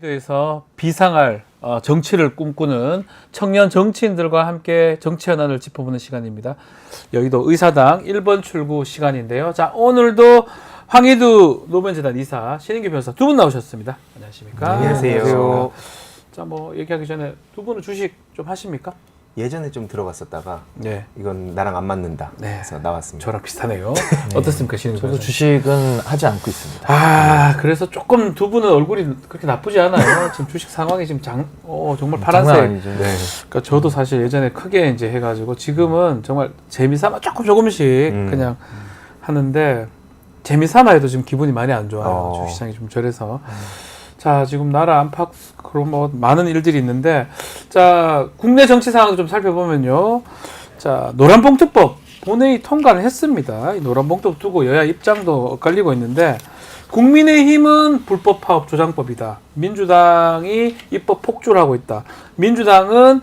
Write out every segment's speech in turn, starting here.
에서 비상할 정치를 꿈꾸는 청년 정치인들과 함께 정치 현안을 짚어보는 시간입니다. 여의도 의사당 1번 출구 시간인데요. 자, 오늘도 황희두 노무현재단 이사, 신인규 변호사 두 분 나오셨습니다. 안녕하십니까? 안녕하세요. 자, 뭐 얘기하기 전에 두 분은 주식 좀 하십니까? 예전에 좀 들어갔었다가 네. 이건 나랑 안 맞는다 네. 해서 나왔습니다. 저랑 비슷하네요. 어떻습니까, 신인규 저도 변호사? 주식은 하지 않고 있습니다. 아, 그래서 조금 두 분은 얼굴이 그렇게 나쁘지 않아요. 지금 주식 상황이 지금 정말 파란색. 장난 아니죠. 네. 그러니까 저도 사실 예전에 크게 이제 해가지고 지금은 정말 재미삼아 조금씩 그냥 하는데 재미삼아 해도 지금 기분이 많이 안 좋아요. 주시장이 좀 저래서. 자, 지금 나라 안팎 그런 뭐 많은 일들이 있는데, 자, 국내 정치 상황 좀 살펴보면요. 자, 노란봉투법 본회의 통과를 했습니다. 이 노란봉투 두고 여야 입장도 엇갈리고 있는데, 국민의힘은 불법 파업 조장법이다. 민주당이 입법 폭주를 하고 있다. 민주당은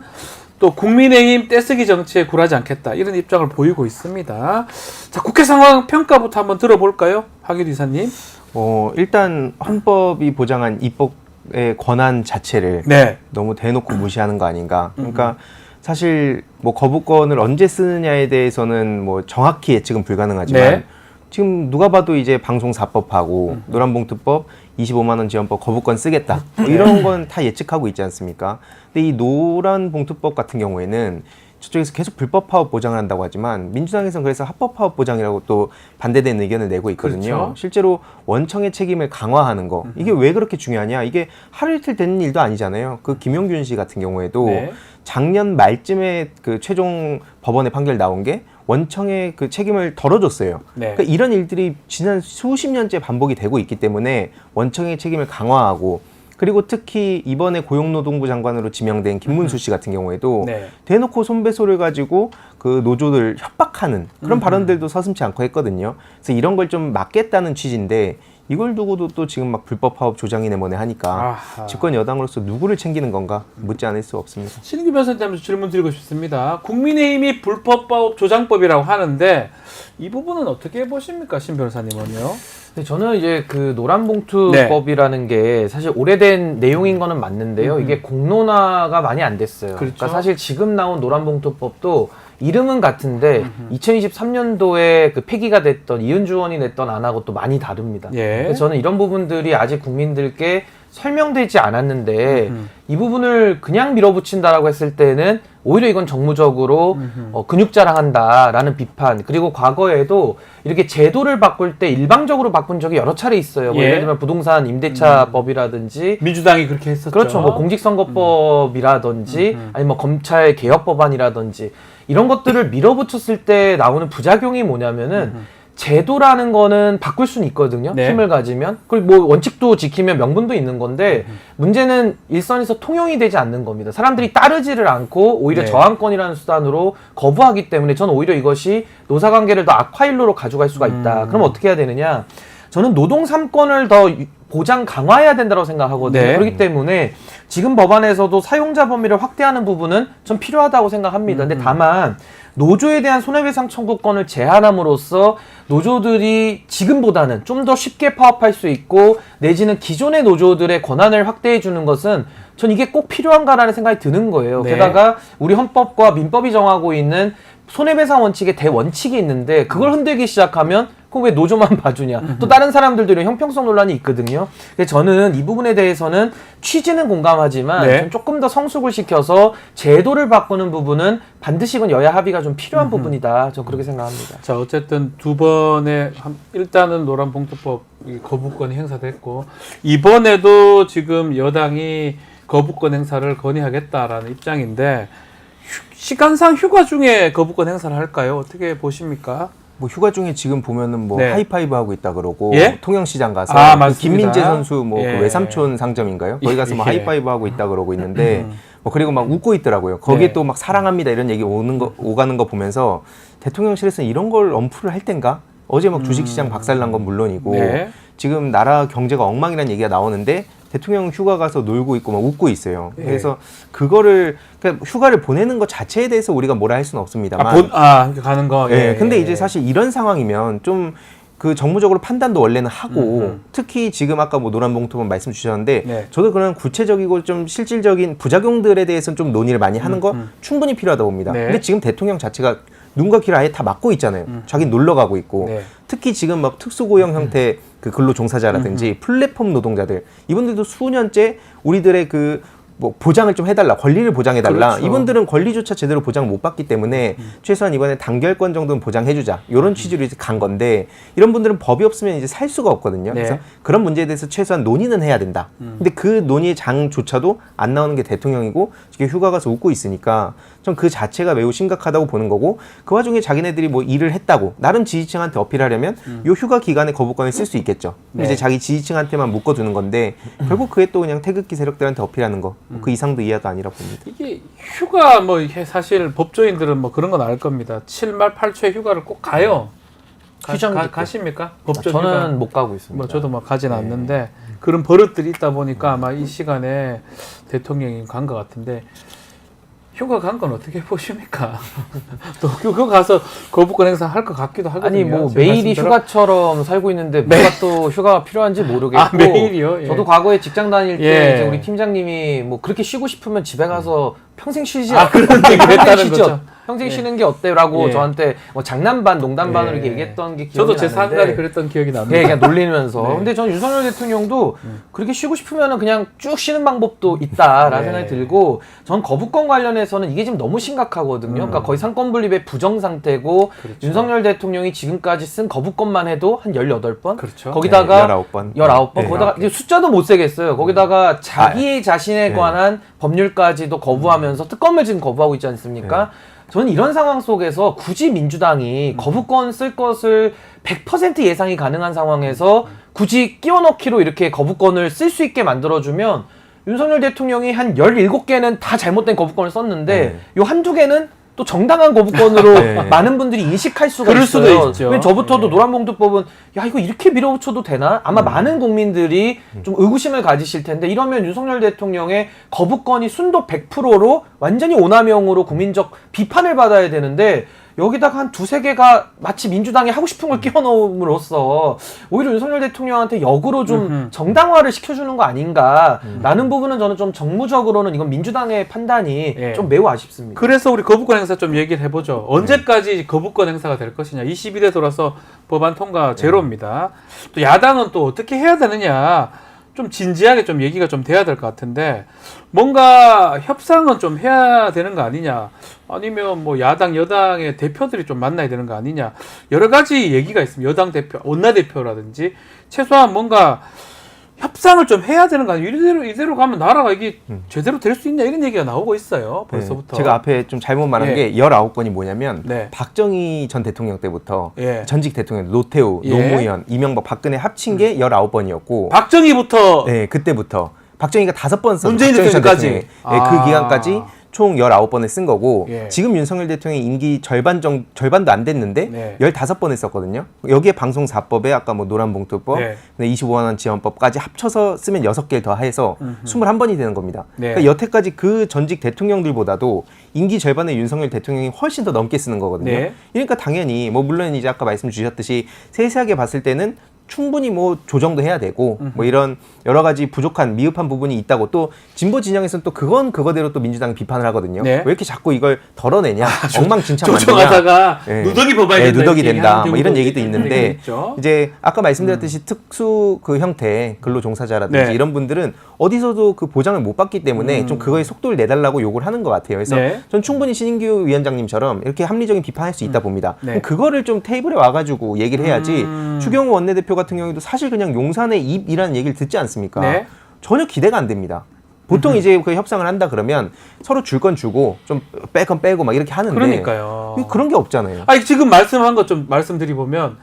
또 국민의힘 떼쓰기 정치에 굴하지 않겠다. 이런 입장을 보이고 있습니다. 자, 국회 상황 평가부터 한번 들어볼까요? 하기두 이사님. 일단 헌법이 보장한 입법의 권한 자체를 네. 너무 대놓고 무시하는 거 아닌가. 그러니까 사실 뭐 거부권을 언제 쓰느냐에 대해서는 뭐 정확히 예측은 불가능하지만 네. 지금 누가 봐도 이제 방송사법하고 노란봉투법, 25만 원 지원법 거부권 쓰겠다. 뭐 이런 건 다 예측하고 있지 않습니까? 근데 이 노란봉투법 같은 경우에는 저쪽에서 계속 불법 파업 보장을 한다고 하지만 민주당에서는 그래서 합법 파업 보장이라고 또 반대되는 의견을 내고 있거든요. 그렇죠. 실제로 원청의 책임을 강화하는 거 이게 왜 그렇게 중요하냐? 이게 하루 이틀 되는 일도 아니잖아요. 그 김용균 씨 같은 경우에도 네. 작년 말쯤에 그 최종 법원의 판결 나온 게 원청의 그 책임을 덜어줬어요. 네. 그러니까 이런 일들이 지난 수십 년째 반복이 되고 있기 때문에 원청의 책임을 강화하고 그리고 특히 이번에 고용노동부 장관으로 지명된 김문수 씨 같은 경우에도 네. 대놓고 손배소를 가지고 그 노조들 협박하는 그런 발언들도 서슴지 않고 했거든요. 그래서 이런 걸 좀 막겠다는 취지인데 이걸 두고도 또 지금 막 불법 파업 조장이네 뭐네 하니까 아하. 집권 여당으로서 누구를 챙기는 건가 묻지 않을 수 없습니다. 신인규 변호사님 질문 드리고 싶습니다. 국민의힘이 불법 파업 조장법이라고 하는데 이 부분은 어떻게 보십니까, 신 변호사님은요? 근데 저는 이제 그 노란봉투법이라는 게 사실 오래된 내용인 거는 맞는데요. 이게 공론화가 많이 안 됐어요. 그렇죠. 그러니까 사실 지금 나온 노란봉투법도 이름은 같은데 2023년도에 그 폐기가 됐던 이은주 의원이 냈던 안하고 또 많이 다릅니다. 예. 그래서 저는 이런 부분들이 아직 국민들께 설명되지 않았는데 이 부분을 그냥 밀어붙인다라고 했을 때는 오히려 이건 정무적으로 근육 자랑한다라는 비판, 그리고 과거에도 이렇게 제도를 바꿀 때 일방적으로 바꾼 적이 여러 차례 있어요. 뭐 예. 예를 들면 부동산 임대차법이라든지 민주당이 그렇게 했었죠. 그렇죠. 뭐 공직선거법이라든지 아니면 뭐 검찰 개혁 법안이라든지 이런 것들을 밀어붙였을 때 나오는 부작용이 뭐냐면은 제도라는 거는 바꿀 수는 있거든요. 네. 힘을 가지면. 그리고 뭐 원칙도 지키면 명분도 있는 건데 문제는 일선에서 통용이 되지 않는 겁니다. 사람들이 따르지를 않고 오히려 네. 저항권이라는 수단으로 거부하기 때문에 저는 오히려 이것이 노사관계를 더 악화일로로 가져갈 수가 있다. 그럼 어떻게 해야 되느냐? 저는 노동 3권을 더 보장 강화해야 된다고 생각하거든요. 네. 그렇기 때문에 지금 법안에서도 사용자 범위를 확대하는 부분은 좀 필요하다고 생각합니다. 근데 다만 노조에 대한 손해배상 청구권을 제한함으로써 노조들이 지금보다는 좀 더 쉽게 파업할 수 있고 내지는 기존의 노조들의 권한을 확대해 주는 것은 전 이게 꼭 필요한가라는 생각이 드는 거예요. 네. 게다가 우리 헌법과 민법이 정하고 있는 손해배상 원칙의 대원칙이 있는데 그걸 흔들기 시작하면 그럼 왜 노조만 봐주냐. 또 다른 사람들도 이런 형평성 논란이 있거든요. 근데 저는 이 부분에 대해서는 취지는 공감하지만 네. 좀 조금 더 성숙을 시켜서 제도를 바꾸는 부분은 반드시 이건 여야 합의가 좀 필요한 부분이다. 저는 그렇게 생각합니다. 자, 어쨌든 두 번에 일단은 노란봉투법 거부권이 행사됐고 이번에도 지금 여당이 거부권 행사를 건의하겠다라는 입장인데 시간상 휴가 중에 거부권 행사를 할까요? 어떻게 보십니까? 뭐 휴가 중에 지금 보면은 뭐 네. 하이파이브 하고 있다 그러고 예? 통영시장 가서 아, 그 맞습니다. 김민재 선수 뭐 예. 그 외삼촌 상점인가요? 거기 가서 뭐 예. 하이파이브 하고 있다 그러고 있는데 뭐 그리고 막 웃고 있더라고요. 거기에 네. 또 막 사랑합니다 이런 얘기 오가는 거 보면서 대통령실에서는 이런 걸 엄프를 할 땐가? 어제 막 주식시장 박살난 건 물론이고 네. 지금 나라 경제가 엉망이라는 얘기가 나오는데 대통령 휴가 가서 놀고 있고 막 웃고 있어요. 예. 그래서 그거를 그러니까 휴가를 보내는 것 자체에 대해서 우리가 뭐라 할 수는 없습니다만 이렇게 가는 거. 예. 근데 이제 사실 이런 상황이면 좀 그 정무적으로 판단도 원래는 하고 특히 지금 아까 뭐 노란봉투법 말씀 주셨는데 네. 저도 그런 구체적이고 좀 실질적인 부작용들에 대해서는 좀 논의를 많이 하는 거 충분히 필요하다고 봅니다. 네. 근데 지금 대통령 자체가 눈과 귀를 아예 다 막고 있잖아요. 자기 놀러 가고 있고 네. 특히 지금 막 특수고용 형태 그 근로 종사자라든지 플랫폼 노동자들 이분들도 수년째 우리들의 그 뭐 보장을 좀 해달라, 권리를 보장해달라. 그렇죠. 이분들은 권리조차 제대로 보장을 못 받기 때문에 최소한 이번에 단결권 정도는 보장해주자. 이런 취지로 이제 간 건데 이런 분들은 법이 없으면 이제 살 수가 없거든요. 네. 그래서 그런 문제에 대해서 최소한 논의는 해야 된다. 근데 그 논의의 장조차도 안 나오는 게 대통령이고 지금 휴가 가서 웃고 있으니까 전 그 자체가 매우 심각하다고 보는 거고 그 와중에 자기네들이 뭐 일을 했다고 나름 지지층한테 어필하려면 요 휴가 기간에 거부권을 쓸 수 있겠죠. 네. 이제 자기 지지층한테만 묶어두는 건데 결국 그게 또 그냥 태극기 세력들한테 어필하는 거 그 이상도 이하도 아니라 봅니다. 이게 휴가 뭐 이게 사실 법조인들은 뭐 그런 건 알 겁니다. 7말 8초에 휴가를 꼭 가요. 휴장기 때. 가십니까? 법조 저는 휴가. 못 가고 있습니다. 뭐 저도 막 가진 않는데 그런 버릇들이 있다 보니까 아마 이 시간에 대통령이 간 것 같은데 휴가 간 건 어떻게 보십니까? 또 휴가 가서 거부권 행사할 것 같기도 하거든요. 아니 뭐 제 매일이 말씀대로. 휴가처럼 살고 있는데 뭐가 또 휴가가 필요한지 모르겠고 아, 매일이요? 예. 저도 과거에 직장 다닐 때 예. 이제 우리 팀장님이 뭐 그렇게 쉬고 싶으면 집에 가서 평생 쉬지 그런 얘기를 했다는 쉬죠. 거죠. 평생 예. 쉬는 게 어때라고 예. 저한테 뭐 장난반 농담반으로 예. 이렇게 얘기했던 게 기억이 저도 제 나는데 상가리 그랬던 기억이 납니다. 예, 그냥 놀리면서. 네. 근데 저는 윤석열 대통령도 그렇게 쉬고 싶으면은 그냥 쭉 쉬는 방법도 있다라는 네. 생각이 들고, 전 거부권 관련해서는 이게 지금 너무 심각하거든요. 그러니까 거의 상권 분립의 부정 상태고, 그렇죠. 윤석열 대통령이 지금까지 쓴 거부권만 해도 한 18번? 그렇죠. 거기다가 네, 19번. 19번. 네. 거기다가 이제 숫자도 못 세겠어요. 거기다가 자기 자신에 네. 관한 법률까지도 거부하면서 특검을 지금 거부하고 있지 않습니까? 저는 이런 상황 속에서 굳이 민주당이 거부권 쓸 것을 100% 예상이 가능한 상황에서 굳이 끼워 넣기로 이렇게 거부권을 쓸 수 있게 만들어주면 윤석열 대통령이 한 17개는 다 잘못된 거부권을 썼는데 요 한두 개는 또 정당한 거부권으로 네. 많은 분들이 인식할 수가 그럴 있어요. 수도 있죠. 왜냐면 저부터도 네. 노란봉투법은 야 이거 이렇게 밀어붙여도 되나? 아마 많은 국민들이 좀 의구심을 가지실 텐데 이러면 윤석열 대통령의 거부권이 순도 100%로 완전히 오남용으로 국민적 비판을 받아야 되는데 여기다가 한 두세 개가 마치 민주당이 하고 싶은 걸 끼워 넣음으로써 오히려 윤석열 대통령한테 역으로 좀 정당화를 시켜주는 거 아닌가라는 부분은 저는 좀 정무적으로는 이건 민주당의 판단이 예. 좀 매우 아쉽습니다. 그래서 우리 거부권 행사 좀 얘기를 해보죠. 언제까지 거부권 행사가 될 것이냐. 21대 돌아서 법안 통과 제로입니다. 또 야당은 또 어떻게 해야 되느냐. 좀 진지하게 좀 얘기가 좀 돼야 될 것 같은데 뭔가 협상은 좀 해야 되는 거 아니냐. 아니면 뭐 야당 여당의 대표들이 좀 만나야 되는 거 아니냐. 여러 가지 얘기가 있습니다. 여당 대표, 원내대표라든지 최소한 뭔가 협상을 좀 해야 되는 거 아니에요? 이대로 가면 나라가 이게 제대로 될 수 있냐 이런 얘기가 나오고 있어요. 벌써부터. 제가 앞에 좀 잘못 말한 예. 게 19건이 뭐냐면 네. 박정희 전 대통령 때부터 예. 전직 대통령 노태우, 예. 노무현, 이명박, 박근혜 합친 게 19번이었고 박정희부터 네, 그때부터 박정희가 5번 썼어요. 문재인 박정희 전 대통령까지. 대통령이. 네, 그 기간까지 총 19번을 쓴 거고 예. 지금 윤석열 대통령이 임기 절반도 안 됐는데 네. 15번을 썼거든요. 여기에 방송 4법에 아까 뭐 노란봉투법, 네. 25만 원 지원법까지 합쳐서 쓰면 6개를 더 해서 21번이 되는 겁니다. 네. 그러니까 여태까지 그 전직 대통령들보다도 임기 절반의 윤석열 대통령이 훨씬 더 넘게 쓰는 거거든요. 네. 그러니까 당연히 뭐 물론 이제 아까 말씀 주셨듯이 세세하게 봤을 때는 충분히 뭐 조정도 해야 되고 뭐 이런 여러 가지 부족한 미흡한 부분이 있다고 또 진보 진영에서는 또 그건 그거대로 또 민주당이 비판을 하거든요. 네. 왜 이렇게 자꾸 이걸 덜어내냐, 엉망진창 만드냐. 조정하다가 예. 누더기 법안이 네, 된다. 누더기 이렇게 된다. 하는 뭐 이런 경우도 얘기도 있는데 있죠. 이제 아까 말씀드렸듯이 특수 그 형태 근로종사자라든지 네. 이런 분들은 어디서도 그 보장을 못 받기 때문에 좀 그거에 속도를 내달라고 요구를 하는 것 같아요. 그래서 네. 전 충분히 신인규 위원장님처럼 이렇게 합리적인 비판할 수 있다 봅니다. 네. 그거를 좀 테이블에 와가지고 얘기를 해야지. 추경호 원내대표 같은 경우에도 사실 그냥 용산의 입이라는 얘기를 듣지 않습니까? 네. 전혀 기대가 안 됩니다. 보통 이제 그 협상을 한다 그러면 서로 줄 건 주고 좀 뺄 건 빼고 막 이렇게 하는데 그러니까요. 그런 게 없잖아요. 아니 지금 말씀한 것 좀 말씀드리보면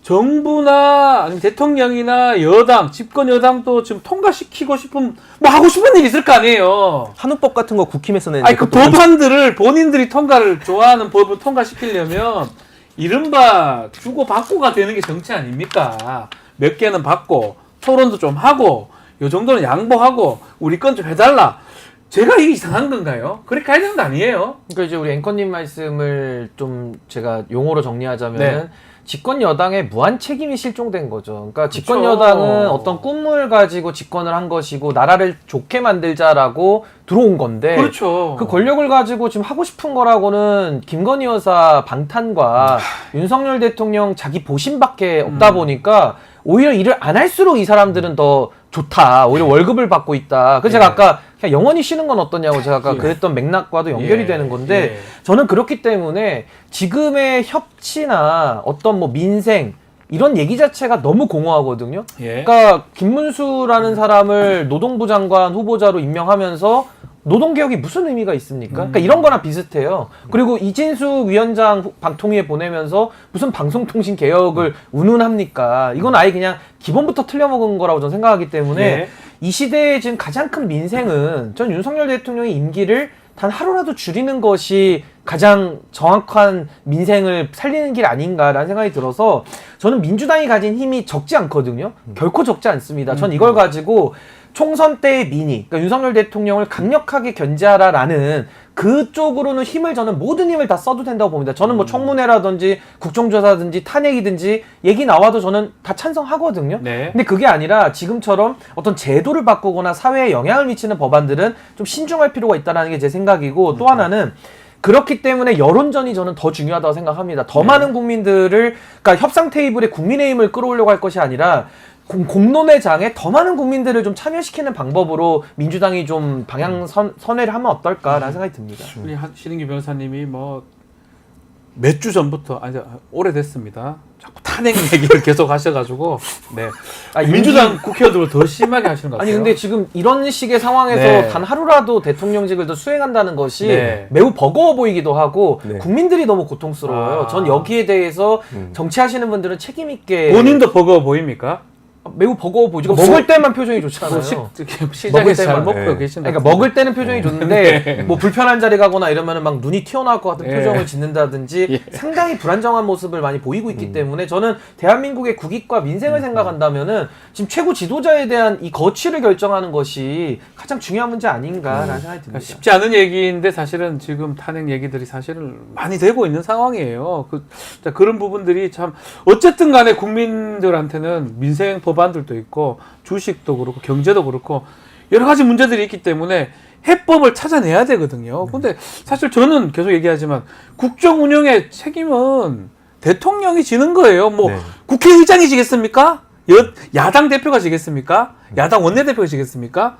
정부나 아니면 대통령이나 여당, 집권 여당도 지금 통과시키고 싶은 뭐 하고 싶은 일 있을 거 아니에요. 한우법 같은 거 국힘에서 낸 아니 그 법안들을 본인들이 통과를 좋아하는 법을 통과시키려면 이른바 주고 받고가 되는 게 정치 아닙니까? 몇 개는 받고 토론도 좀 하고 요 정도는 양보하고 우리 건 좀 해달라. 제가 이게 이상한 건가요? 그렇게 가야 되는 거 아니에요? 그러니까 이제 우리 앵커님 말씀을 좀 제가 용어로 정리하자면은 네. 집권 여당의 무한 책임이 실종된 거죠. 그러니까 집권 그렇죠. 여당은 어떤 꿈을 가지고 집권을 한 것이고 나라를 좋게 만들자라고 들어온 건데 그렇죠. 그 권력을 가지고 지금 하고 싶은 거라고는 김건희 여사 방탄과 윤석열 대통령 자기 보신밖에 없다 보니까 오히려 일을 안 할수록 이 사람들은 더 좋다. 오히려 월급을 받고 있다. 그래서 제가 아까 그냥 영원히 쉬는 건 어떠냐고 제가 아까 그랬던 맥락과도 연결이 되는 건데 저는 그렇기 때문에 지금의 협치나 어떤 뭐 민생 이런 얘기 자체가 너무 공허하거든요. 그러니까 김문수라는 사람을 노동부 장관 후보자로 임명하면서 노동개혁이 무슨 의미가 있습니까? 그러니까 이런 거나 비슷해요. 그리고 이진수 위원장 방통위에 보내면서 무슨 방송통신 개혁을 운운합니까? 이건 아예 그냥 기본부터 틀려먹은 거라고 저는 생각하기 때문에 이 시대의 지금 가장 큰 민생은 전 윤석열 대통령의 임기를 단 하루라도 줄이는 것이 가장 정확한 민생을 살리는 길 아닌가라는 생각이 들어서 저는 민주당이 가진 힘이 적지 않거든요. 결코 적지 않습니다. 전 이걸 가지고 총선 때의 민의, 그러니까 윤석열 대통령을 강력하게 견제하라라는 그쪽으로는 힘을 저는 모든 힘을 다 써도 된다고 봅니다. 저는 뭐 청문회라든지 국정조사든지 탄핵이든지 얘기 나와도 저는 다 찬성하거든요. 근데 그게 아니라 지금처럼 어떤 제도를 바꾸거나 사회에 영향을 미치는 법안들은 좀 신중할 필요가 있다는 게 제 생각이고 또 하나는 그렇기 때문에 여론전이 저는 더 중요하다고 생각합니다. 더 많은 국민들을, 그러니까 협상 테이블에 국민의힘을 끌어오려고 할 것이 아니라 공론의 장에 더 많은 국민들을 좀 참여시키는 방법으로 민주당이 좀 방향 선회를 하면 어떨까라는 생각이 듭니다. 우리 신인규 변호사님이 뭐 몇 주 전부터 아니 오래됐습니다. 자꾸 탄핵 얘기를 계속 하셔가지고 민주당 국회의원들을 더 심하게 하시는 것 같아요. 아니 근데 지금 이런 식의 상황에서 단 하루라도 대통령직을 더 수행한다는 것이 매우 버거워 보이기도 하고 국민들이 너무 고통스러워요. 전 여기에 대해서 정치하시는 분들은 책임 있게 본인도 버거워 보입니까? 매우 버거워 보이죠. 먹을 때만 표정이 좋잖아요. 시장에서 잘 먹고 계신다. 그러니까 먹을 때는 표정이 좋는데 뭐 불편한 자리 가거나 이러면은 막 눈이 튀어나올 것 같은 표정을 짓는다든지 상당히 불안정한 모습을 많이 보이고 있기 때문에 저는 대한민국의 국익과 민생을 생각한다면은 지금 최고 지도자에 대한 이 거취를 결정하는 것이 가장 중요한 문제 아닌가라는 생각이 듭니다. 그러니까 쉽지 않은 얘기인데 사실은 지금 탄핵 얘기들이 사실은 많이 되고 있는 상황이에요. 그런 부분들이 참 어쨌든 간에 국민들한테는 민생 법안들도 있고 주식도 그렇고 경제도 그렇고 여러 가지 문제들이 있기 때문에 해법을 찾아내야 되거든요. 근데 사실 저는 계속 얘기하지만 국정 운영의 책임은 대통령이 지는 거예요. 뭐 국회의장이 지겠습니까? 야당 대표가 지겠습니까? 야당 원내대표가 지겠습니까?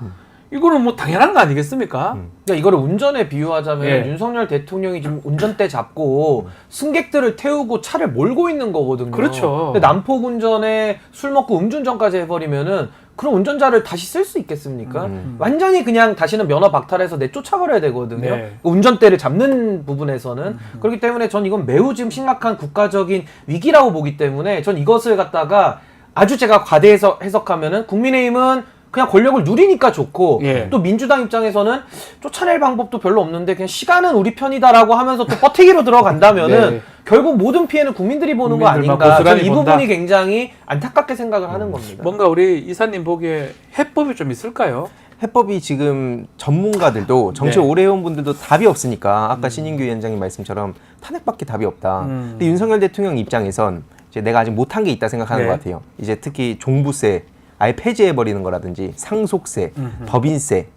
이거는 뭐 당연한 거 아니겠습니까? 그러니까 이거를 운전에 비유하자면 윤석열 대통령이 지금 운전대 잡고 승객들을 태우고 차를 몰고 있는 거거든요. 그렇죠. 근데 난폭 운전에 술 먹고 음주운전까지 해버리면은 그런 운전자를 다시 쓸 수 있겠습니까? 완전히 그냥 다시는 면허 박탈해서 내쫓아버려야 되거든요. 운전대를 잡는 부분에서는. 그렇기 때문에 전 이건 매우 지금 심각한 국가적인 위기라고 보기 때문에 전 이것을 갖다가 아주 제가 과대해서 해석하면은 국민의힘은 그냥 권력을 누리니까 좋고 또 민주당 입장에서는 쫓아낼 방법도 별로 없는데 그냥 시간은 우리 편이다라고 하면서 또 뻗태기로 들어간다면은 결국 모든 피해는 국민들이 보는 거 아닌가. 저는 이 부분이 굉장히 안타깝게 생각을 하는 겁니다. 뭔가 우리 이사님 보기에 해법이 좀 있을까요? 해법이 지금 전문가들도 정치 오래 해온 분들도 답이 없으니까 아까 신인규 위원장님 말씀처럼 탄핵밖에 답이 없다. 근데 윤석열 대통령 입장에선 이제 내가 아직 못한 게 있다 생각하는 것 같아요. 이제 특히 종부세 아예 폐지해버리는 거라든지 상속세, 법인세,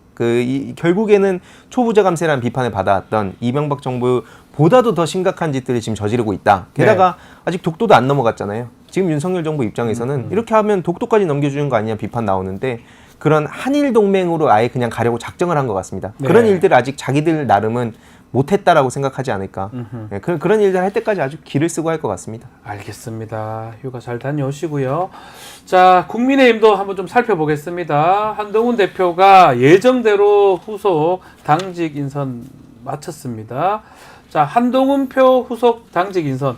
결국에는 초부자감세라는 비판을 받아왔던 이명박 정부보다도 더 심각한 짓들을 지금 저지르고 있다. 게다가 아직 독도도 안 넘어갔잖아요. 지금 윤석열 정부 입장에서는 이렇게 하면 독도까지 넘겨주는 거 아니냐 비판 나오는데 그런 한일 동맹으로 아예 그냥 가려고 작정을 한 것 같습니다. 그런 일들 아직 자기들 나름은 못했다라고 생각하지 않을까. 그런 일들 할 때까지 아주 기를 쓰고 할 것 같습니다. 알겠습니다. 휴가 잘 다녀오시고요. 자, 국민의힘도 한번 좀 살펴보겠습니다. 한동훈 대표가 예정대로 후속 당직 인선 마쳤습니다. 자, 한동훈 표 후속 당직 인선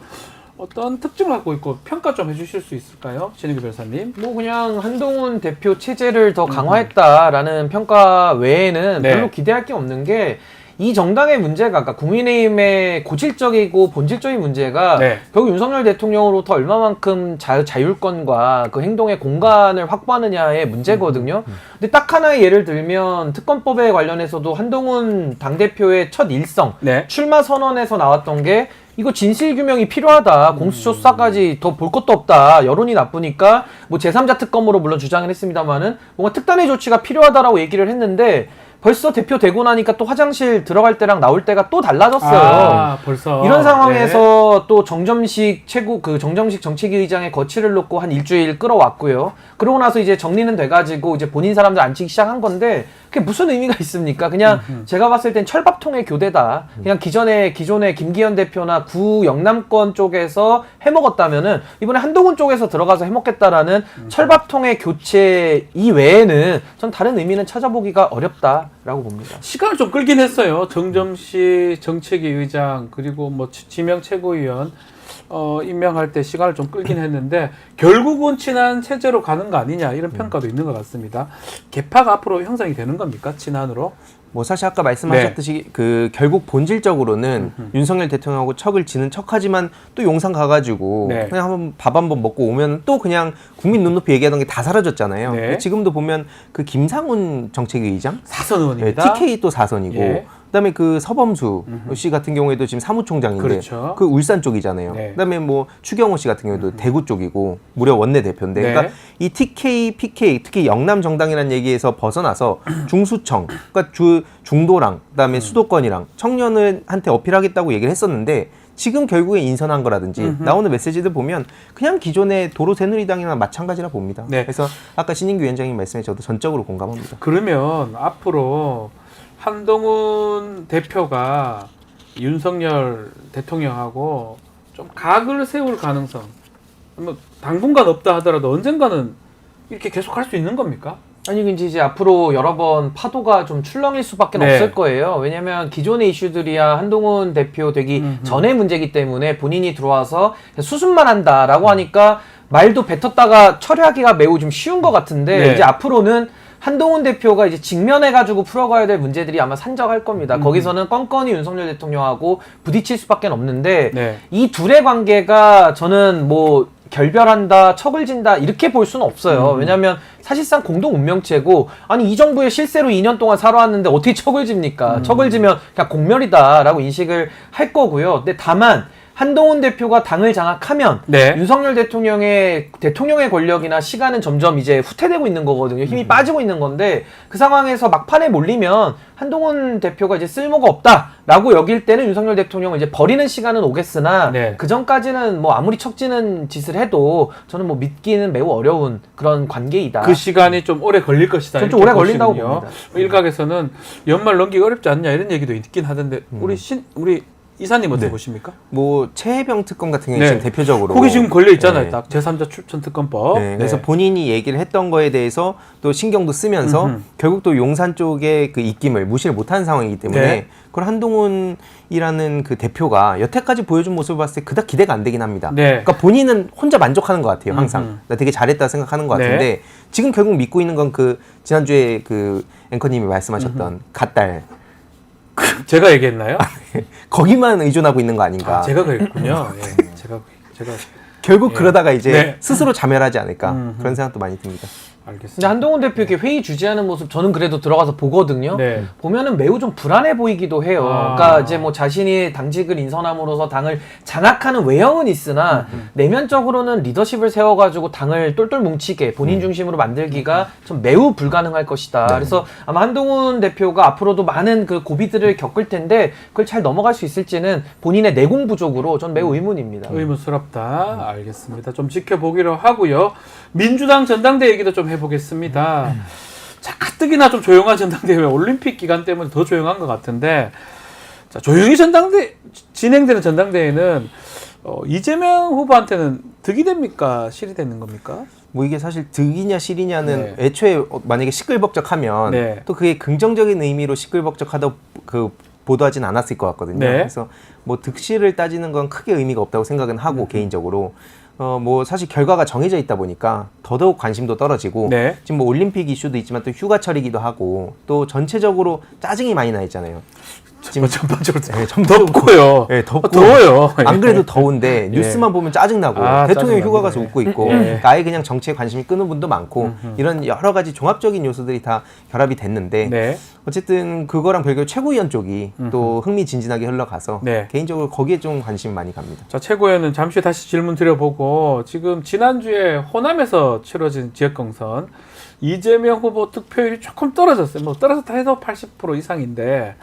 어떤 특징을 갖고 있고 평가 좀 해주실 수 있을까요? 신인규 변호사님. 뭐 그냥 한동훈 대표 체제를 더 강화했다라는 평가 외에는 별로 기대할 게 없는 게 이 정당의 문제가, 그러니까 국민의힘의 고질적이고 본질적인 문제가 네. 결국 윤석열 대통령으로부터 얼마만큼 자율권과 그 행동의 공간을 확보하느냐의 문제거든요. 근데 딱 하나의 예를 들면 특검법에 관련해서도 한동훈 당대표의 첫 일성, 네. 출마 선언에서 나왔던 게 이거 진실규명이 필요하다. 공수처 수사까지 더 볼 것도 없다. 여론이 나쁘니까 뭐 제3자 특검으로 물론 주장을 했습니다만은 뭔가 특단의 조치가 필요하다라고 얘기를 했는데 벌써 대표 되고 나니까 또 화장실 들어갈 때랑 나올 때가 또 달라졌어요. 아, 벌써. 이런 상황에서 또 정점식 정점식 정책위 의장의 거취를 놓고 한 일주일 끌어왔고요. 그러고 나서 이제 정리는 돼가지고 이제 본인 사람들 앉히기 시작한 건데 그게 무슨 의미가 있습니까? 그냥 제가 봤을 땐 철밥통의 교대다. 그냥 기존에 김기현 대표나 구 영남권 쪽에서 해먹었다면은 이번에 한동훈 쪽에서 들어가서 해먹겠다라는 철밥통의 교체 이외에는 전 다른 의미는 찾아보기가 어렵다라고 봅니다. 시간을 좀 끌긴 했어요. 정점식 정책위 의장 그리고 뭐 지명 최고위원 임명할 때 시간을 좀 끌긴 했는데 결국은 친한 체제로 가는 거 아니냐 이런 평가도 있는 것 같습니다. 개파가 앞으로 형성이 되는 겁니까? 친한으로? 뭐 사실 아까 말씀하셨듯이 그 결국 본질적으로는 윤석열 대통령하고 척을 지는 척하지만 또 용산 가가지고 네. 그냥 한번 밥 한번 먹고 오면 또 그냥 국민 눈높이 얘기하던 게 다 사라졌잖아요. 네. 지금도 보면 그 김상훈 정책위 의장, 사선 네, 의원입니다. TK 또 4선이고 예. 그다음에 그 서범수 씨 같은 경우에도 지금 사무총장인데 그렇죠. 그 울산 쪽이잖아요. 네. 그다음에 뭐 추경호 씨 같은 경우도 대구 쪽이고 무려 원내대표인데 네. 그러니까 이 TK, PK 특히 영남 정당이라는 얘기에서 벗어나서 중수청 그러니까 중도랑 그다음에 수도권이랑 청년한테 어필하겠다고 얘기를 했었는데 지금 결국에 인선한 거라든지 나오는 메시지들 보면 그냥 기존의 도로 새누리당이나 마찬가지라 봅니다. 네. 그래서 아까 신인규 위원장님 말씀에 저도 전적으로 공감합니다. 그러면 앞으로 한동훈 대표가 윤석열 대통령하고 좀 각을 세울 가능성, 뭐 당분간 없다 하더라도 언젠가는 이렇게 계속 할 수 있는 겁니까? 아니 이제 앞으로 여러 번 파도가 좀 출렁일 수밖에 네. 없을 거예요. 왜냐하면 기존의 이슈들이야 한동훈 대표 되기 전의 문제이기 때문에 본인이 들어와서 수습만 한다라고 하니까 말도 뱉었다가 처리하기가 매우 좀 쉬운 것 같은데 네. 이제 앞으로는 한동훈 대표가 이제 직면해가지고 풀어가야 될 문제들이 아마 산적할 겁니다. 거기서는 껌껌이 윤석열 대통령하고 부딪힐 수밖에 없는데 네. 이 둘의 관계가 저는 뭐 결별한다, 척을 진다 이렇게 볼 수는 없어요. 왜냐하면 사실상 공동 운명체고 아니 이 정부의 실세로 2년 동안 살아왔는데 어떻게 척을 집니까? 척을 지면 그냥 공멸이다라고 인식을 할 거고요. 근데 다만 한동훈 대표가 당을 장악하면 네. 윤석열 대통령의 권력이나 시간은 점점 이제 후퇴되고 있는 거거든요. 힘이 빠지고 있는 건데 그 상황에서 막판에 몰리면 한동훈 대표가 이제 쓸모가 없다라고 여길 때는 윤석열 대통령을 이제 버리는 시간은 오겠으나 네. 그 전까지는 뭐 아무리 척지는 짓을 해도 저는 뭐 믿기는 매우 어려운 그런 관계이다. 그 시간이 좀 오래 걸릴 것이다. 좀 이렇게 오래 걸린다고 보시군요. 봅니다. 일각에서는 연말 넘기기 어렵지 않냐 이런 얘기도 있긴 하던데 우리 이사님 어떻게 네. 보십니까? 뭐 최혜병 특검 같은 경우에 네. 지금 대표적으로 거기 지금 걸려 있잖아요. 네. 딱 제3자 출전 특검법. 네, 그래서 본인이 얘기를 했던 거에 대해서 또 신경도 쓰면서 결국 또 용산 쪽의 그 입김을 무시를 못하는 상황이기 때문에 네. 그걸 한동훈이라는 그 대표가 여태까지 보여준 모습을 봤을 때 그닥 기대가 안 되긴 합니다. 네. 그러니까 본인은 혼자 만족하는 것 같아요. 항상 나 되게 잘했다 생각하는 것 같은데 네. 지금 결국 믿고 있는 건 그 지난주에 그 앵커님이 말씀하셨던 갓딸 제가 얘기했나요? 거기만 의존하고 있는 거 아닌가. 제가 그랬군요. 예. 제가 결국 예. 그러다가 이제 네. 스스로 자멸하지 않을까 그런 생각도 많이 듭니다. 근데 알겠습니다. 한동훈 대표 이렇게 회의 주재하는 모습 저는 그래도 들어가서 보거든요. 네. 보면은 매우 좀 불안해 보이기도 해요. 아. 그러니까 이제 뭐 자신이 당직을 인선함으로써 당을 장악하는 외형은 있으나 내면적으로는 리더십을 세워가지고 당을 똘똘 뭉치게 본인 중심으로 만들기가 좀 매우 불가능할 것이다. 그래서 아마 한동훈 대표가 앞으로도 많은 그 고비들을 겪을 텐데 그걸 잘 넘어갈 수 있을지는 본인의 내공 부족으로 전 매우 의문입니다. 의문스럽다. 알겠습니다. 좀 지켜보기로 하고요. 민주당 전당대 얘기도 좀 해보겠습니다. 자, 가뜩이나 좀 조용한 전당대회 올림픽 기간 때문에 더 조용한 것 같은데 자, 조용히 진행되는 전당대회는 이재명 후보한테는 득이 됩니까? 실이 되는 겁니까? 뭐 이게 사실 득이냐 실이냐는 네. 애초에 만약에 시끌벅적하면 네. 또 그게 긍정적인 의미로 시끌벅적하다 그 보도하진 않았을 것 같거든요. 네. 그래서 뭐 득실을 따지는 건 크게 의미가 없다고 생각은 하고 개인적으로 뭐 사실 결과가 정해져 있다 보니까 더더욱 관심도 떨어지고 네. 지금 뭐 올림픽 이슈도 있지만 또 휴가철이기도 하고 또 전체적으로 짜증이 많이 나 있잖아요. 지금 전반적으로 네, 전반적으로 덥고요. 네, 덥고 더워요. 안 그래도 더운데 뉴스만 보면 짜증나고 대통령 짜증납니다. 휴가 가서 웃고 있고 아예 그냥 정치에 관심이 끄는 분도 많고 이런 여러 가지 종합적인 요소들이 다 결합이 됐는데 네. 어쨌든 그거랑 별개로 최고위원 쪽이 또 흥미진진하게 흘러가서 네. 개인적으로 거기에 좀 관심이 많이 갑니다. 자, 최고위원은 잠시 후에 다시 질문 드려보고 지금 지난주에 호남에서 치러진 지역경선 이재명 후보 득표율이 조금 떨어졌어요. 뭐 떨어졌다 해도 80% 이상인데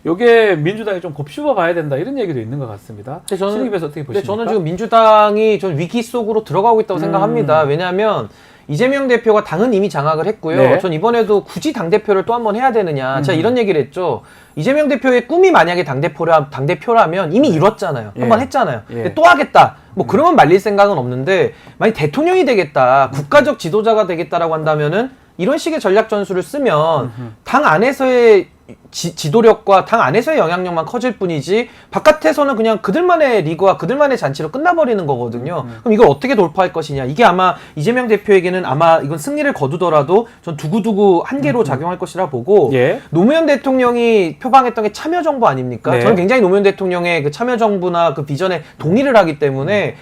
요게 민주당이 좀 곱씹어 봐야 된다 이런 얘기도 있는 것 같습니다. 신입에서 어떻게 보십니까? 저는 지금 민주당이 전 위기 속으로 들어가고 있다고 생각합니다. 왜냐하면 이재명 대표가 당은 이미 장악을 했고요. 네. 전 이번에도 굳이 당대표를 또 한 번 해야 되느냐. 제가 이런 얘기를 했죠. 이재명 대표의 꿈이 만약에 당대표라면 이미 이뤘잖아요. 한 번 했잖아요. 근데 또 하겠다. 뭐 그러면 말릴 생각은 없는데 만약 대통령이 되겠다. 국가적 지도자가 되겠다라고 한다면은 이런 식의 전략 전술을 쓰면 당 안에서의 지도력과 당 안에서의 영향력만 커질 뿐이지 바깥에서는 그냥 그들만의 리그와 그들만의 잔치로 끝나버리는 거거든요. 그럼 이걸 어떻게 돌파할 것이냐. 이게 아마 이재명 대표에게는 아마 이건 승리를 거두더라도 전 두고두고 한계로 작용할 것이라 보고 노무현 대통령이 표방했던 게 참여정부 아닙니까? 네. 저는 굉장히 노무현 대통령의 그 참여정부나 그 비전에 동의를 하기 때문에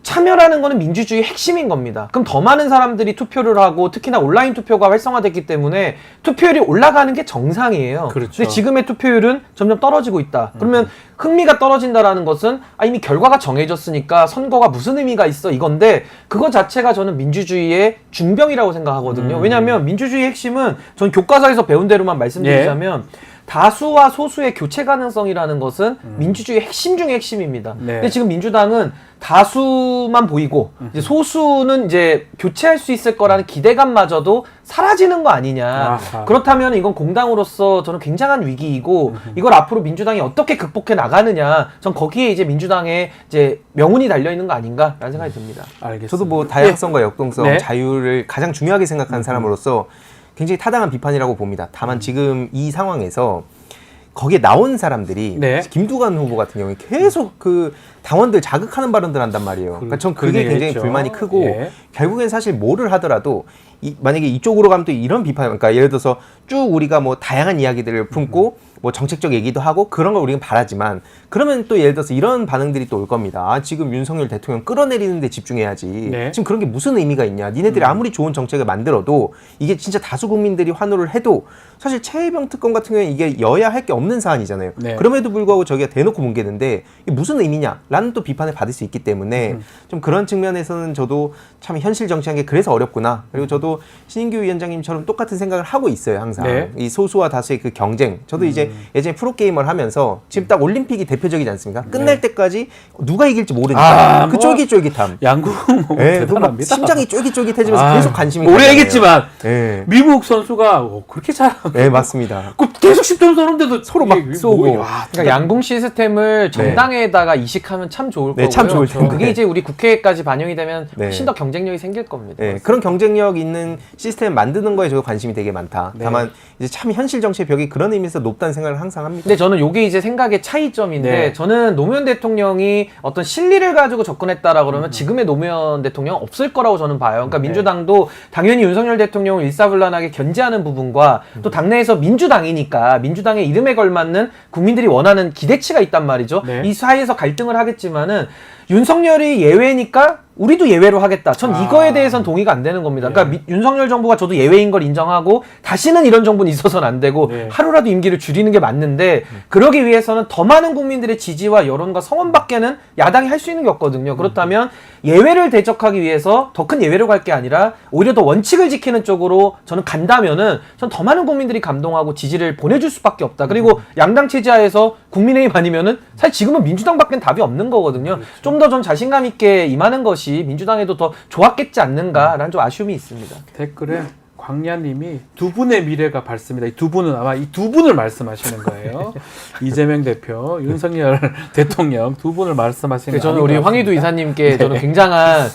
참여라는 거는 민주주의의 핵심인 겁니다. 그럼 더 많은 사람들이 투표를 하고 특히나 온라인 투표가 활성화됐기 때문에 투표율이 올라가는 게 정상이에요. 그렇죠. 근데 지금의 투표율은 점점 떨어지고 있다. 그러면 흥미가 떨어진다라는 것은 이미 결과가 정해졌으니까 선거가 무슨 의미가 있어 이건데 그거 자체가 저는 민주주의의 중병이라고 생각하거든요. 왜냐하면 민주주의의 핵심은 전 교과서에서 배운 대로만 말씀드리자면 다수와 소수의 교체 가능성이라는 것은 민주주의의 핵심 중의 핵심입니다. 근데 지금 민주당은 다수만 보이고 이제 소수는 이제 교체할 수 있을 거라는 기대감마저도 사라지는 거 아니냐. 아하. 그렇다면 이건 공당으로서 저는 굉장한 위기이고 이걸 앞으로 민주당이 어떻게 극복해 나가느냐. 전 거기에 이제 민주당의 이제 명운이 달려 있는 거 아닌가라는 생각이 듭니다. 알겠습니다. 저도 뭐 다양성과 역동성, 자유를 가장 중요하게 생각하는 사람으로서 굉장히 타당한 비판이라고 봅니다. 다만 지금 이 상황에서 거기에 나온 사람들이 김두관 후보 같은 경우에 계속 그 당원들 자극하는 발언들 한단 말이에요. 그러니까 전 그게 굉장히 했죠. 불만이 크고 결국엔 사실 뭐를 하더라도 만약에 이쪽으로 가면 또 이런 비판, 그러니까 예를 들어서 쭉 우리가 뭐 다양한 이야기들을 품고 뭐 정책적 얘기도 하고 그런 걸 우리는 바라지만 그러면 또 예를 들어서 이런 반응들이 또 올 겁니다. 지금 윤석열 대통령 끌어내리는 데 집중해야지. 지금 그런 게 무슨 의미가 있냐. 니네들이 아무리 좋은 정책을 만들어도 이게 진짜 다수 국민들이 환호를 해도 사실 최혜병 특검 같은 경우에 이게 여야 할 게 없는 사안이잖아요. 그럼에도 불구하고 저기가 대놓고 뭉개는데 이게 무슨 의미냐 라는 또 비판을 받을 수 있기 때문에 좀 그런 측면에서는 저도 참 현실 정치한 게 그래서 어렵구나. 그리고 저도 신인규 위원장님처럼 똑같은 생각을 하고 있어요. 항상 이 소수와 다수의 그 경쟁. 저도 이제 예전에 프로게이머를 하면서 지금 딱 올림픽이 대표적이지 않습니까? 끝날 때까지 누가 이길지 모르니까 그 쫄깃쫄깃함. 양궁 대단합니다. 심장이 쫄깃쫄깃해지면서 계속 관심이 오래 얘기했지만 미국 선수가 그렇게 잘하고 네, 맞습니다. 계속 10점 쏘는데도 서로 막 쏘고. 그러니까 양궁 시스템을 정당에다가 이식하면 참 좋을 거고요. 참 좋을 텐데. 그게 이제 우리 국회까지 반영이 되면 훨씬 더 경쟁력이 생길 겁니다. 그런 경쟁력 있는 시스템 만드는 거에 저 관심이 되게 많다. 다만 이제 참 현실 정치의 벽이 그런 의미에서 높다는 생각을 항상 합니다. 근데 저는 이게 이제 생각의 차이점인데 저는 노무현 대통령이 어떤 실리를 가지고 접근했다라 그러면 지금의 노무현 대통령은 없을 거라고 저는 봐요. 그러니까 민주당도 당연히 윤석열 대통령을 일사불란하게 견제하는 부분과 또 당내에서 민주당이니까 민주당의 이름에 걸맞는 국민들이 원하는 기대치가 있단 말이죠. 이 사이에서 갈등을 하겠지만은 윤석열이 예외니까 우리도 예외로 하겠다. 전 이거에 대해서는 동의가 안 되는 겁니다. 그러니까 윤석열 정부가 저도 예외인 걸 인정하고 다시는 이런 정부는 있어서는 안 되고 하루라도 임기를 줄이는 게 맞는데 그러기 위해서는 더 많은 국민들의 지지와 여론과 성원밖에는 야당이 할 수 있는 게 없거든요. 그렇다면 예외를 대적하기 위해서 더 큰 예외로 갈 게 아니라 오히려 더 원칙을 지키는 쪽으로 저는 간다면은 전 더 많은 국민들이 감동하고 지지를 보내줄 수밖에 없다. 그리고 양당 체제하에서 국민의힘 아니면은 사실 지금은 민주당밖엔 답이 없는 거거든요. 좀 더 전 자신감 있게 임하는 것이 민주당에도 더 좋았겠지 않는가라는 좀 아쉬움이 있습니다. 댓글에 광야님이 두 분의 미래가 밝습니다. 이 두 분은 아마 이 두 분을 말씀하시는 거예요. 이재명 대표, 윤석열 대통령 두 분을 말씀하시는 거예요. 저는 우리 황희두 이사님께 저는 굉장한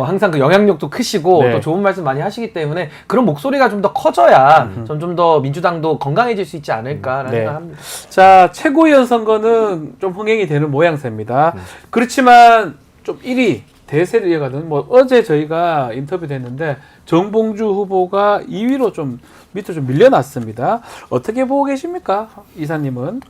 항상 그 영향력도 크시고 또 좋은 말씀 많이 하시기 때문에 그런 목소리가 좀 더 커져야 좀 더 민주당도 건강해질 수 있지 않을까라는 생각합니다. 자, 최고위원 선거는 좀 흥행이 되는 모양새입니다. 그렇지만 좀 1위 대세를 이어가는 뭐 어제 저희가 인터뷰됐는데 정봉주 후보가 2위로 좀 밑으로 좀 밀려났습니다. 어떻게 보고 계십니까, 이사님은?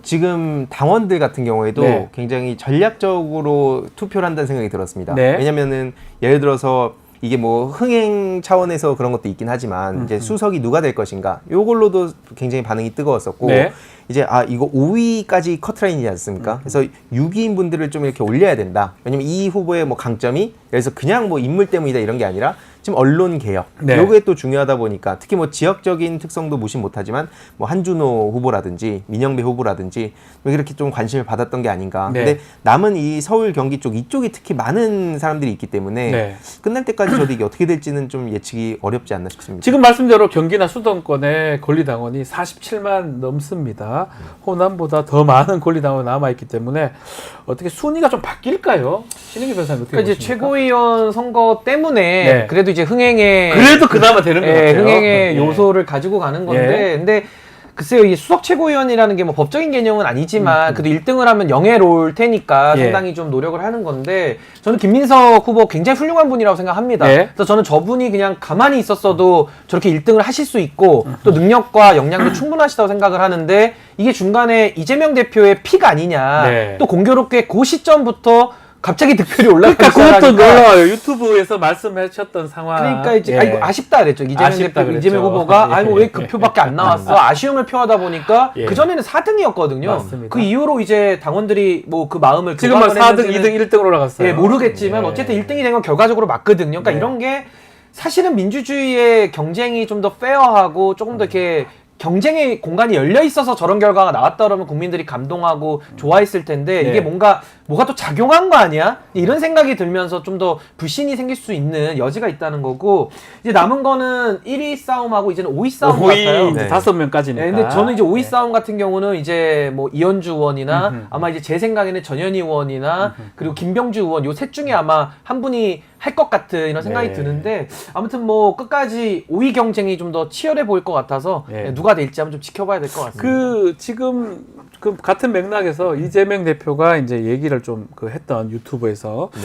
지금 당원들 같은 경우에도 네. 굉장히 전략적으로 투표를 한다는 생각이 들었습니다. 네. 왜냐면은 예를 들어서 이게 뭐 흥행 차원에서 그런 것도 있긴 하지만 이제 수석이 누가 될 것인가 요걸로도 굉장히 반응이 뜨거웠었고 네. 이제 이거 5위까지 커트라인이지 않습니까? 그래서 6위인 분들을 좀 이렇게 올려야 된다. 왜냐면 이 후보의 뭐 강점이 그래서 그냥 뭐 인물 때문이다 이런 게 아니라 지금 언론 개혁 네. 요게 또 중요하다 보니까 특히 뭐 지역적인 특성도 무시 못하지만 뭐 한준호 후보라든지 민영배 후보라든지 뭐 이렇게 좀 관심을 받았던 게 아닌가. 네. 근데 남은 이 서울 경기 쪽 이쪽이 특히 많은 사람들이 있기 때문에 네. 끝날 때까지 저도 이게 어떻게 될지는 좀 예측이 어렵지 않나 싶습니다. 지금 말씀대로 경기나 수도권의 권리당원이 47만 넘습니다. 호남보다 더 많은 권리당원이 남아있기 때문에 어떻게 순위가 좀 바뀔까요? 신인기 변호사님 어떻게 그러니까 이제 보십니까? 최고위원 선거 때문에 네. 그래도 이제 흥행의 그래도 그나마 되는 것 같아요. 흥행의 예. 요소를 가지고 가는 건데 근데 글쎄요, 이 수석 최고위원이라는 게 뭐 법적인 개념은 아니지만 그래도 1등을 하면 영예로 올 테니까 예. 상당히 좀 노력을 하는 건데 저는 김민석 후보 굉장히 훌륭한 분이라고 생각합니다. 예. 그래서 저는 저분이 그냥 가만히 있었어도 저렇게 1등을 하실 수 있고 또 능력과 역량도 충분하시다고 생각을 하는데 이게 중간에 이재명 대표의 픽 아니냐. 네. 또 공교롭게 그 시점부터 갑자기 득표율이 올라가기 그러니까 그것도 시작하니까 놀라워요. 유튜브에서 말씀하셨던 상황. 그러니까 이제 예. 아이고 아쉽다 그랬죠. 이재명 아쉽다 대표, 이재명 그랬죠. 후보가 예. 아이고 왜 그 표밖에 안 나왔어? 아쉬움을 표하다 보니까 예. 그 전에는 4등이었거든요. 맞습니다. 그 이후로 이제 당원들이 뭐 그 마음을 지금 막 교감을 4등, 했는지는 2등, 1등으로 올라갔어요. 예, 모르겠지만 예. 어쨌든 1등이 된 건 결과적으로 맞거든요. 그러니까 네. 이런 게 사실은 민주주의의 경쟁이 좀 더 페어하고 조금 더 이렇게 경쟁의 공간이 열려 있어서 저런 결과가 나왔다 그러면 국민들이 감동하고 좋아했을 텐데 네. 이게 뭐가 또 작용한 거 아니야? 이런 생각이 들면서 좀 더 불신이 생길 수 있는 여지가 있다는 거고 이제 남은 거는 1위 싸움하고 이제는 5위 싸움 5위 같아요. 이제 네. 5명까지니까. 네, 근데 저는 이제 5위 싸움 같은 경우는 이제 뭐 이현주 의원이나 아마 이제 제 생각에는 전현희 의원이나 그리고 김병주 의원 요 셋 중에 아마 한 분이 할 것 같은 이런 생각이 네. 드는데 아무튼 뭐 끝까지 5위 경쟁이 좀 더 치열해 보일 것 같아서 네. 누가 될지 한번 좀 지켜봐야 될 것 같습니다. 그 지금 그 같은 맥락에서 이재명 대표가 이제 얘기를 좀 그 했던 유튜브에서 네.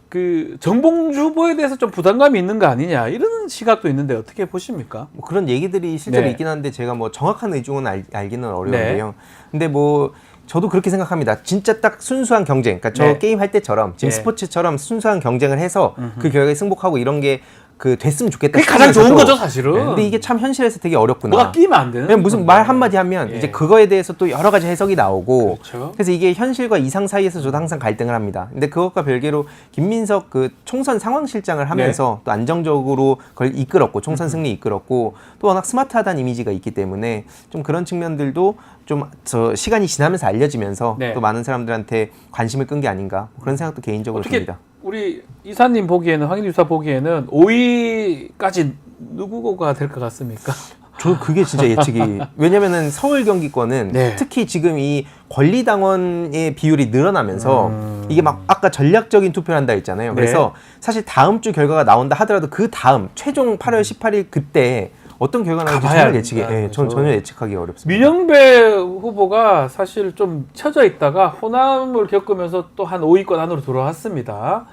그 정봉주 후보에 대해서 좀 부담감이 있는 거 아니냐 이런 시각도 있는데 어떻게 보십니까? 뭐 그런 얘기들이 실제로 네. 있긴 한데 제가 뭐 정확한 의중은 알기는 어려운데요. 근데 뭐 저도 그렇게 생각합니다. 진짜 딱 순수한 경쟁. 그러니까 저 네. 게임 할 때처럼 지금 네. 스포츠처럼 순수한 경쟁을 해서 그 결과에 승복하고 이런 게 그 됐으면 좋겠다. 그게 가장 좋은 싶으면서도 거죠, 사실은. 네, 근데 이게 참 현실에서 되게 어렵구나. 뭐가 끼면 안 되는. 그냥 무슨 건데. 말 한마디 하면 예. 이제 그거에 대해서 또 여러 가지 해석이 나오고 그렇죠. 그래서 이게 현실과 이상 사이에서 저도 항상 갈등을 합니다. 근데 그것과 별개로 김민석 그 총선 상황실장을 하면서 네. 또 안정적으로 그걸 이끌었고 총선 승리 이끌었고 또 워낙 스마트하다는 이미지가 있기 때문에 좀 그런 측면들도 좀 저 시간이 지나면서 알려지면서 네. 또 많은 사람들한테 관심을 끈 게 아닌가 그런 생각도 개인적으로 어떻게 듭니다. 우리 이사님 보기에는 황인희 유사 보기에는 5위까지 누구가 될 것 같습니까? 저 그게 진짜 예측이 왜냐면은 서울 경기권은 네. 특히 지금 이 권리당원의 비율이 늘어나면서 이게 막 아까 전략적인 투표를 한다 했잖아요. 네. 그래서 사실 다음 주 결과가 나온다 하더라도 그 다음 최종 8월 18일 그때 어떤 결과가 나올지 가봐야 전혀 예측이 된다는 예, 전 거죠. 전혀 예측하기 어렵습니다. 민영배 후보가 사실 좀 쳐져 있다가 호남을 겪으면서 또 한 5위권 안으로 들어왔습니다.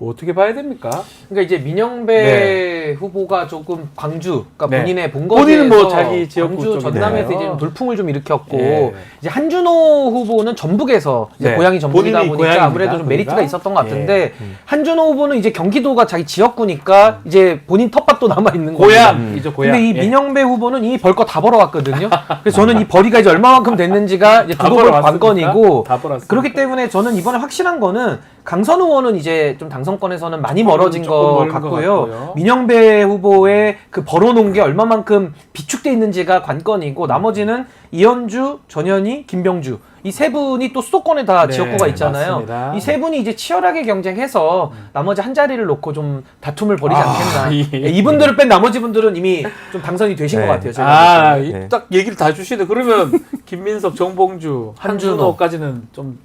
어떻게 봐야 됩니까? 그러니까 이제 민영배 후보가 조금 광주, 그러니까 네. 본인의 본거지에서 본인은 뭐 자기 지역구 광주 쪽이네요. 전남에서 이제 좀 돌풍을 좀 일으켰고 예. 이제 한준호 후보는 전북에서 이제 네. 고향이 전북이다 본인이 보니까 고향입니다, 아무래도 좀 메리트가 거기가. 있었던 것 같은데 한준호 후보는 이제 경기도가 자기 지역구니까 이제 본인 텃밭도 남아 있는 겁니다. 고향이죠, 고향. 근데 이 예. 민영배 후보는 이미 벌 거 다 벌어왔거든요. 그래서 저는 이 벌이가 이제 얼마만큼 됐는지가 이제 다 두고 볼 벌어왔습니까? 관건이고 다 벌어왔습니까? 그렇기 때문에 저는 이번에 확실한 거는 강선 의원은 이제 좀 당선권에서는 많이 멀어진 조금 것 멀은 것 같고요. 같고요. 민영배 후보의 그 벌어놓은 게 얼마만큼 비축돼 있는지가 관건이고 나머지는 이현주, 전현희, 김병주 이 세 분이 또 수도권에 다 네, 지역구가 있잖아요. 맞습니다. 이 세 분이 이제 치열하게 경쟁해서 나머지 한 자리를 놓고 좀 다툼을 벌이지 않겠나. 예. 이분들을 뺀 나머지 분들은 이미 좀 당선이 되신 네. 것 같아요. 제가 볼 때는. 네. 딱 얘기를 다 주시네. 그러면 김민석, 정봉주, 한준호. 한준호까지는 좀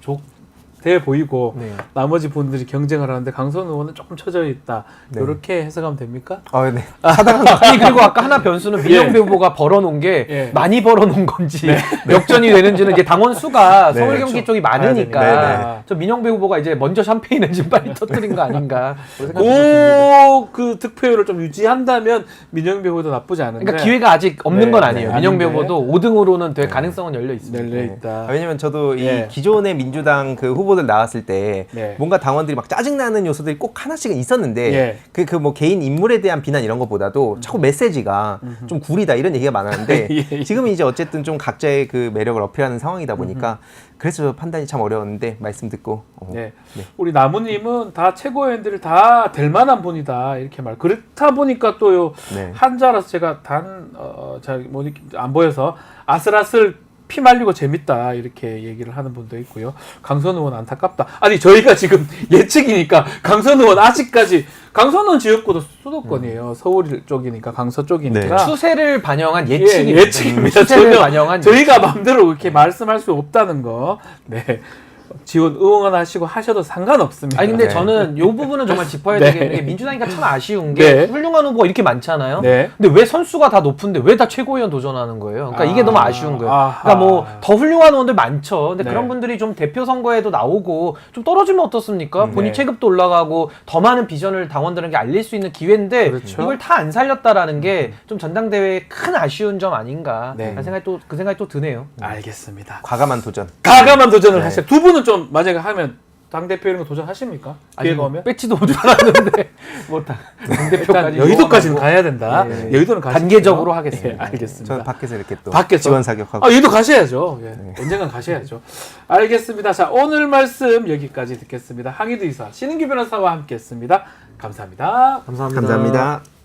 돼 보이고 네. 나머지 분들이 경쟁을 하는데 강선 의원은 조금 처져 있다. 네. 이렇게 해석하면 됩니까? 네. 아니 그리고 아까 하나 변수는 민영배 후보가 벌어놓은 게 예. 많이 벌어놓은 건지 역전이 되는지는 이제 당원 수가 네. 서울 경기 그렇죠. 쪽이 가야 많으니까 되니까. 저 민영배 후보가 이제 먼저 샴페인을 지금 빨리 터뜨린 거 아닌가 그런 생각이 듭니다. 그 득표율을 좀 유지한다면 민영배 후보도 나쁘지 않은데 그러니까 기회가 아직 없는 네, 건 아니에요. 네. 민영배 아닌데. 후보도 5등으로는 될 가능성은 열려 있습니다. 열려 있다. 왜냐면 저도 이 예. 기존의 민주당 그 후보들 나왔을 때 네. 뭔가 당원들이 막 짜증나는 요소들이 꼭 하나씩은 있었는데 예. 그 뭐 개인 인물에 대한 비난 이런 것보다도 자꾸 메시지가 좀 구리다 이런 얘기가 많았는데 예. 지금은 이제 어쨌든 좀 각자의 그 매력을 어필하는 상황이다 보니까 그래서 판단이 참 어려웠는데 말씀 듣고 네. 네. 우리 나무님은 다 최고위원들이 다 될 만한 분이다 이렇게 말. 그렇다 보니까 또요 네. 한자라서 제가 안 보여서 아슬아슬 피 말리고 재밌다 이렇게 얘기를 하는 분도 있고요. 강선 의원 안타깝다. 아니 저희가 지금 예측이니까 강선 의원 아직까지 강선 의원 지역구도 수도권이에요. 서울 쪽이니까 강서 쪽이니까 추세를 반영한 예측입니다. 예, 예측입니다. 추세를 전혀 반영한 저희가 마음대로 그렇게 말씀할 수 없다는 거. 네. 지원 응원하시고 하셔도 상관없습니다. 아니 근데 네. 저는 이 부분은 정말 짚어야 네. 되겠는 게 민주당이가 참 아쉬운 게 네. 훌륭한 후보가 이렇게 많잖아요. 네. 근데 왜 선수가 다 높은데 왜 다 최고위원 도전하는 거예요? 그러니까 이게 너무 아쉬운 거예요. 아하. 그러니까 뭐 더 훌륭한 의원들 많죠. 근데 네. 그런 분들이 좀 대표 선거에도 나오고 좀 떨어지면 어떻습니까? 본인 네. 체급도 올라가고 더 많은 비전을 당원들에게 알릴 수 있는 기회인데 그렇죠. 이걸 다 안 살렸다라는 게 좀 전당대회의 큰 아쉬운 점 아닌가? 네. 라는 생각이 그 생각이 또 드네요. 알겠습니다. 과감한 도전. 가감한 도전을 네. 하세요. 두 분은 좀 만약에 하면 당대표 이런 거 도전하십니까? 기회가 오면? 배지도 못 알았는데 뭐 일단 당대표까지 여의도까지는 가야 된다. 네. 여의도는 가시죠. 단계적으로 하겠습니다. 예, 알겠습니다. 저는 밖에서 이렇게 또 밖에서? 지원 사격하고 여의도 가셔야죠. 예. 언젠간 가셔야죠. 알겠습니다. 자, 오늘 말씀 여기까지 듣겠습니다. 항의도 이사 신은규 변호사와 함께했습니다. 감사합니다. 감사합니다. 감사합니다.